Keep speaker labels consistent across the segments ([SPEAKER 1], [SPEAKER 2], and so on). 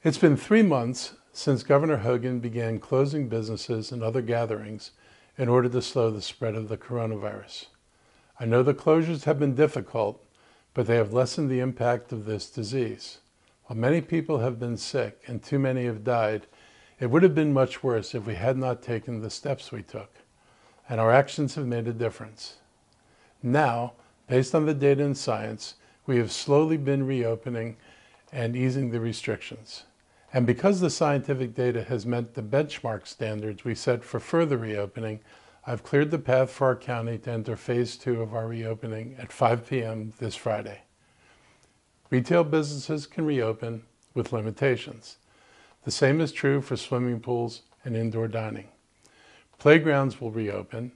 [SPEAKER 1] It's been 3 months since Governor Hogan began closing businesses and other gatherings in order to slow the spread of the coronavirus. I know the closures have been difficult, but they have lessened the impact of this disease. While many people have been sick and too many have died, it would have been much worse if we had not taken the steps we took, and our actions have made a difference. Now, based on the data and science, we have slowly been reopening and easing the restrictions. And because the scientific data has met the benchmark standards we set for further reopening, I've cleared the path for our county to enter phase 2 of our reopening at 5 p.m. this Friday. Retail businesses can reopen with limitations. The same is true for swimming pools and indoor dining. Playgrounds will reopen.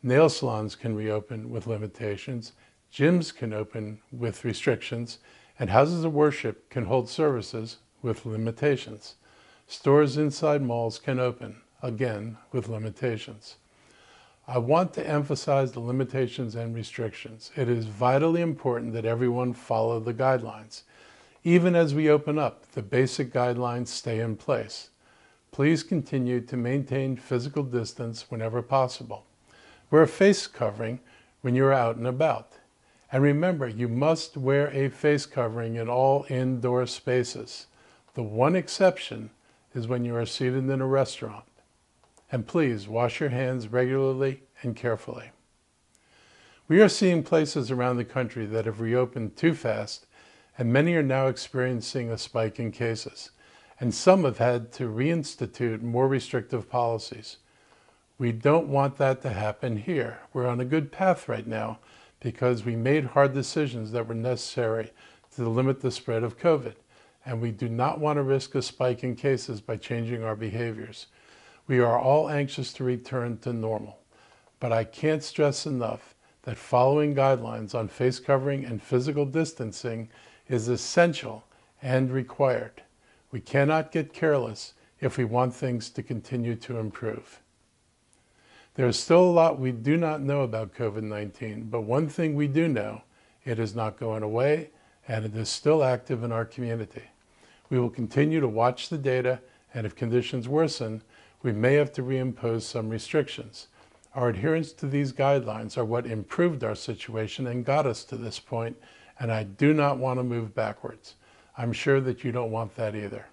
[SPEAKER 1] Nail salons can reopen with limitations. Gyms can open with restrictions. And houses of worship can hold services with limitations. Stores inside malls can open, again, with limitations. I want to emphasize the limitations and restrictions. It is vitally important that everyone follow the guidelines. Even as we open up, the basic guidelines stay in place. Please continue to maintain physical distance whenever possible. Wear a face covering when you're out and about. And remember, you must wear a face covering in all indoor spaces. The one exception is when you are seated in a restaurant. And please wash your hands regularly and carefully. We are seeing places around the country that have reopened too fast, and many are now experiencing a spike in cases. And some have had to reinstitute more restrictive policies. We don't want that to happen here. We're on a good path right now because we made hard decisions that were necessary to limit the spread of COVID. And we do not want to risk a spike in cases by changing our behaviors. We are all anxious to return to normal, but I can't stress enough that following guidelines on face covering and physical distancing is essential and required. We cannot get careless if we want things to continue to improve. There is still a lot we do not know about COVID-19, but one thing we do know, it is not going away and it is still active in our community. We will continue to watch the data, and if conditions worsen, we may have to reimpose some restrictions. Our adherence to these guidelines are what improved our situation and got us to this point, and I do not want to move backwards. I'm sure that you don't want that either.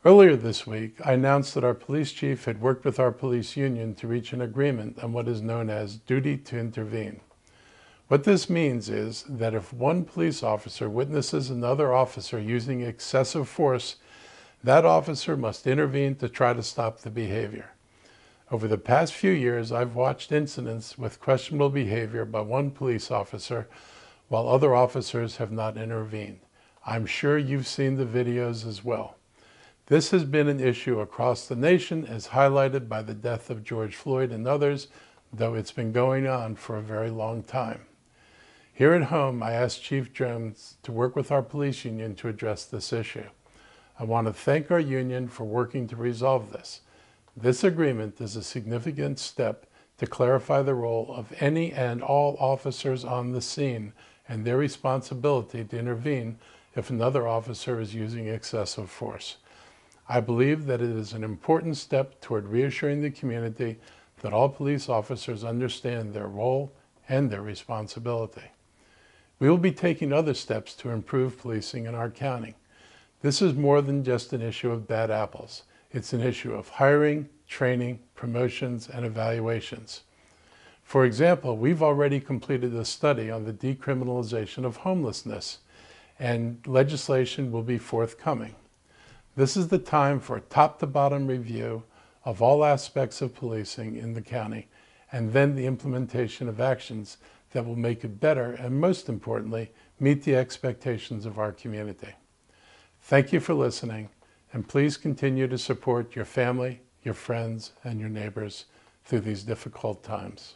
[SPEAKER 1] Earlier this week, I announced that our police chief had worked with our police union to reach an agreement on what is known as duty to intervene. What this means is that if one police officer witnesses another officer using excessive force, that officer must intervene to try to stop the behavior. Over the past few years, I've watched incidents with questionable behavior by one police officer while other officers have not intervened. I'm sure you've seen the videos as well. This has been an issue across the nation, as highlighted by the death of George Floyd and others, though it's been going on for a very long time. Here at home, I asked Chief Jones to work with our police union to address this issue. I want to thank our union for working to resolve this. This agreement is a significant step to clarify the role of any and all officers on the scene and their responsibility to intervene if another officer is using excessive force. I believe that it is an important step toward reassuring the community that all police officers understand their role and their responsibility. We will be taking other steps to improve policing in our county. This is more than just an issue of bad apples. It's an issue of hiring, training, promotions, and evaluations. For example, we've already completed a study on the decriminalization of homelessness, and legislation will be forthcoming. This is the time for a top-to-bottom review of all aspects of policing in the county, and then the implementation of actions that will make it better and, most importantly, meet the expectations of our community. Thank you for listening, and please continue to support your family, your friends, and your neighbors through these difficult times.